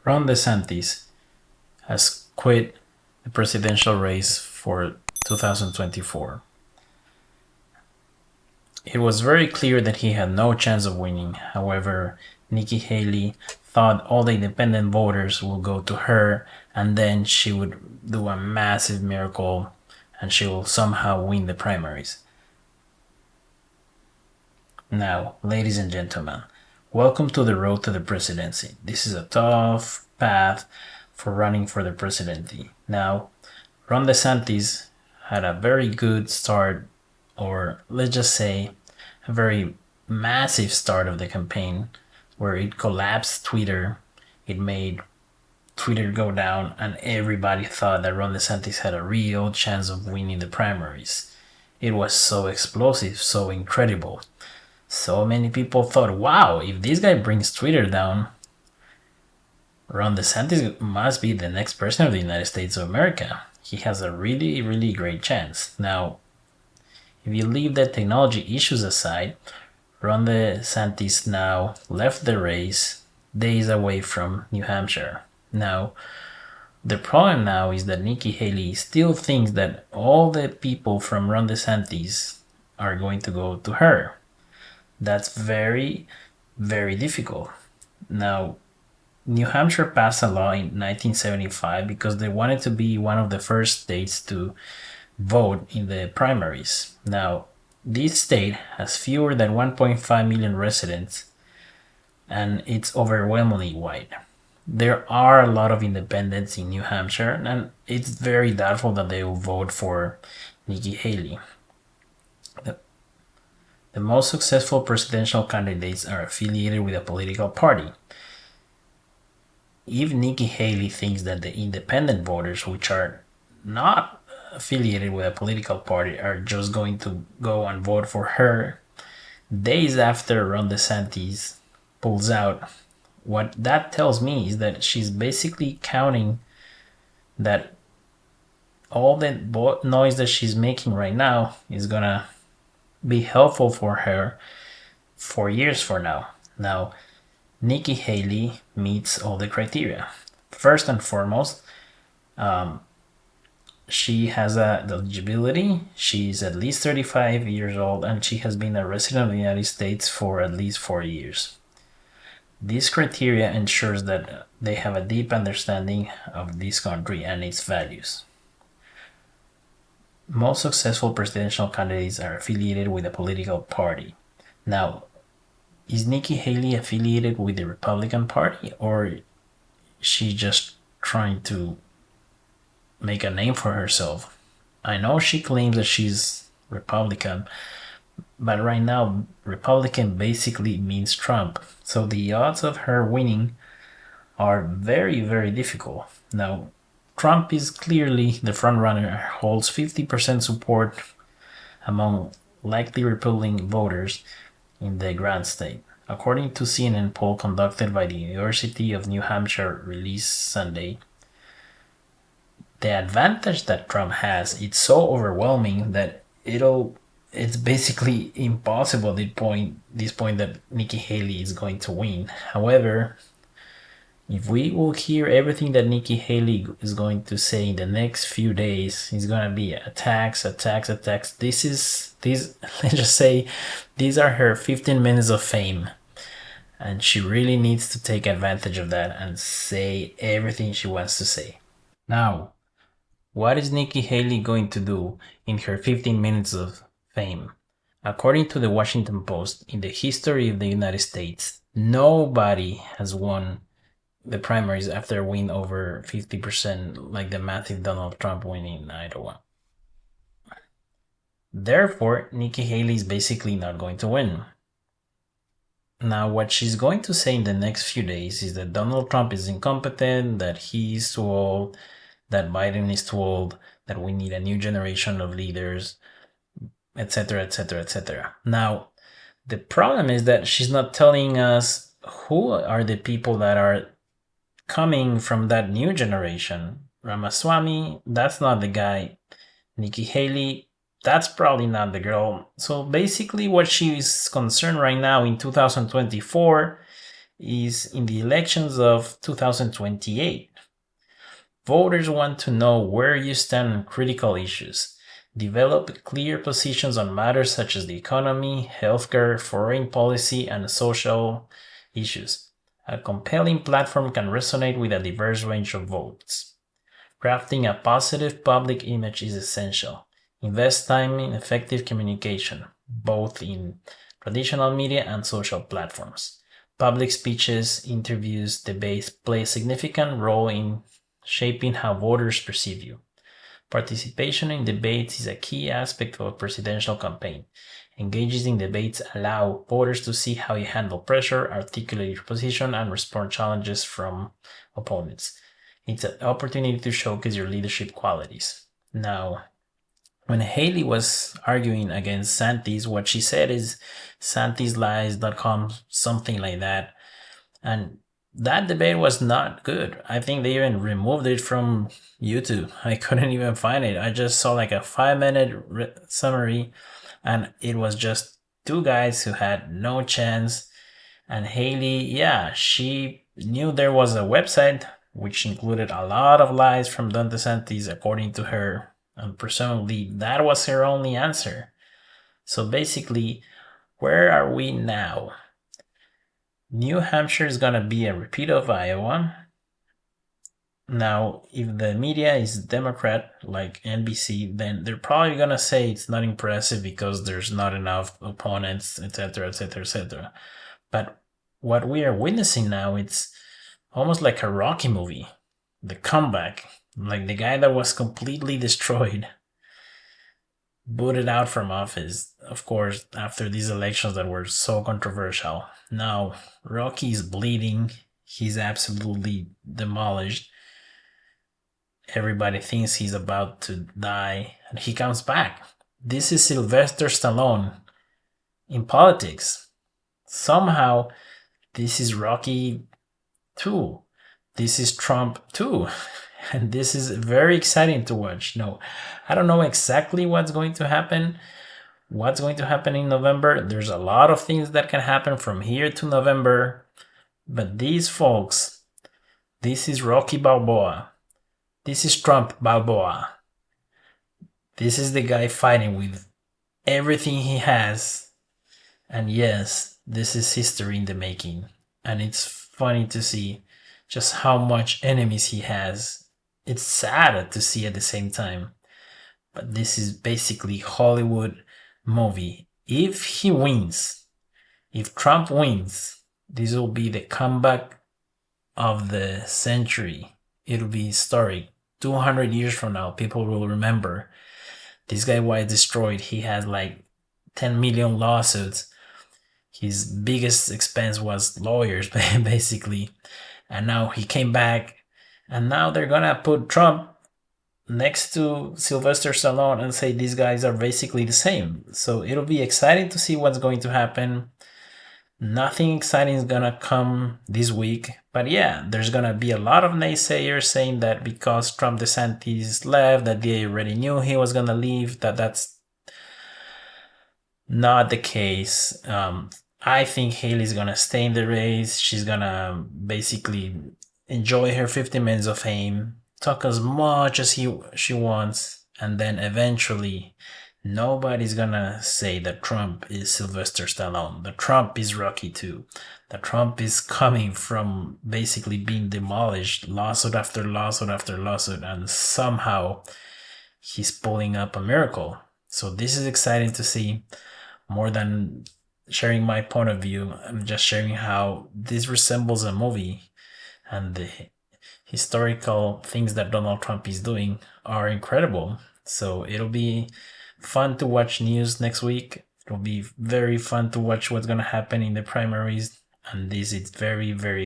Ron DeSantis has quit the presidential race for 2024. It was very clear that he had no chance of winning. However, Nikki Haley thought all the independent voters would go to her and then she would do a massive miracle and she will somehow win the primaries. Now, ladies and gentlemen, welcome to the road to the presidency. This is a tough path for running for the presidency. Now, Ron DeSantis had a very good start, or let's just say a very massive start of the campaign, where it collapsed Twitter. It made Twitter go down, and everybody thought that Ron DeSantis had a real chance of winning the primaries. It was so explosive, so incredible. So many people thought, wow, if this guy brings Twitter down, Ron DeSantis must be the next president of the United States of America. He has a really, really great chance. Now, if you leave the technology issues aside, Ron DeSantis now left the race days away from New Hampshire. Now, the problem now is that Nikki Haley still thinks that all the people from Ron DeSantis are going to go to her. That's very, very difficult. Now, New Hampshire passed a law in 1975 because they wanted to be one of the first states to vote in the primaries. Now, this state has fewer than 1.5 million residents and it's overwhelmingly white. There are a lot of independents in New Hampshire, and it's very doubtful that they will vote for Nikki Haley. The most successful presidential candidates are affiliated with a political party. If Nikki Haley thinks that the independent voters, which are not affiliated with a political party, are just going to go and vote for her days after Ron DeSantis pulls out, what that tells me is that she's basically counting that all the noise that she's making right now is gonna be helpful for her for years from now. Now, Nikki Haley meets all the criteria. First and foremost, she has the eligibility. She's at least 35 years old and she has been a resident of the United States for at least 4 years. This criteria ensures that they have a deep understanding of this country and its values. Most successful presidential candidates are affiliated with a political party. Now, is Nikki Haley affiliated with the Republican Party, or is she just trying to make a name for herself? I know she claims that she's Republican, but right now, Republican basically means Trump. So the odds of her winning are very, very difficult. Now, Trump is clearly the frontrunner, holds 50% support among likely Republican voters in the Grand State. According to CNN poll conducted by the University of New Hampshire released Sunday, the advantage that Trump has is so overwhelming that it's basically impossible at this point that Nikki Haley is going to win. However, if we will hear everything that Nikki Haley is going to say in the next few days, it's gonna be attacks. Let's just say these are her 15 minutes of fame. And she really needs to take advantage of that and say everything she wants to say. Now, what is Nikki Haley going to do in her 15 minutes of fame? According to the Washington Post, in the history of the United States, nobody has won the primaries after a win over 50%, like the massive Donald Trump win in Iowa. Therefore, Nikki Haley is basically not going to win. Now, what she's going to say in the next few days is that Donald Trump is incompetent, that he's too old, that Biden is too old, that we need a new generation of leaders, etc., etc., etc. Now, the problem is that she's not telling us who are the people that are coming from that new generation. Ramaswamy, that's not the guy. Nikki Haley, that's probably not the girl. So basically what she is concerned right now in 2024 is in the elections of 2028. Voters want to know where you stand on critical issues. Develop clear positions on matters such as the economy, healthcare, foreign policy, and social issues. A compelling platform can resonate with a diverse range of votes. Crafting a positive public image is essential. Invest time in effective communication, both in traditional media and social platforms. Public speeches, interviews, debates play a significant role in shaping how voters perceive you. Participation in debates is a key aspect of a presidential campaign. Engaging in debates allow voters to see how you handle pressure, articulate your position, and respond to challenges from opponents. It's an opportunity to showcase your leadership qualities. Now, when Haley was arguing against DeSantis, what she said is santislies.com, something like that. And that debate was not good. I think they even removed it from YouTube. I couldn't even find it. I just saw like a 5-minute summary, and it was just two guys who had no chance. And Haley, yeah, she knew there was a website which included a lot of lies from Don DeSantis, according to her, and presumably that was her only answer. So basically, where are we now? New Hampshire is gonna be a repeat of Iowa. Now, if the media is Democrat, like NBC, then they're probably gonna say it's not impressive because there's not enough opponents, etc., etc., etc. But what we are witnessing now, it's almost like a Rocky movie. The comeback, like the guy that was completely destroyed, booted out from office, of course, after these elections that were so controversial. Now, Rocky is bleeding. He's absolutely demolished. Everybody thinks he's about to die, and he comes back. This is Sylvester Stallone in politics. Somehow, this is Rocky 2. This is Trump 2. And this is very exciting to watch. No, I don't know exactly what's going to happen. What's going to happen in November? There's a lot of things that can happen from here to November. But these folks, this is Rocky Balboa. This is Trump Balboa. This is the guy fighting with everything he has. And yes, this is history in the making. And it's funny to see just how much enemies he has. It's sad to see at the same time. But this is basically Hollywood movie. If he wins, if Trump wins, this will be the comeback of the century. It'll be historic. 200 years from now, people will remember this guy was destroyed. He had like 10 million lawsuits. His biggest expense was lawyers, basically. And now he came back. And now they're gonna put Trump next to Sylvester Stallone and say these guys are basically the same. So it'll be exciting to see what's going to happen. Nothing exciting is gonna come this week. But yeah, there's gonna be a lot of naysayers saying that because Trump DeSantis left, that they already knew he was gonna leave, that's not the case. I think Haley's gonna stay in the race. She's gonna basically enjoy her 50 minutes of fame, talk as much as she wants, and then eventually nobody's gonna say that Trump is Sylvester Stallone, that Trump is Rocky 2, that Trump is coming from basically being demolished, lawsuit after lawsuit after lawsuit, and somehow he's pulling up a miracle. So this is exciting to see. More than sharing my point of view, I'm just sharing how this resembles a movie, and the historical things that Donald Trump is doing are incredible. So it'll be fun to watch news next week. It'll be very fun to watch what's going to happen in the primaries. And this is very, very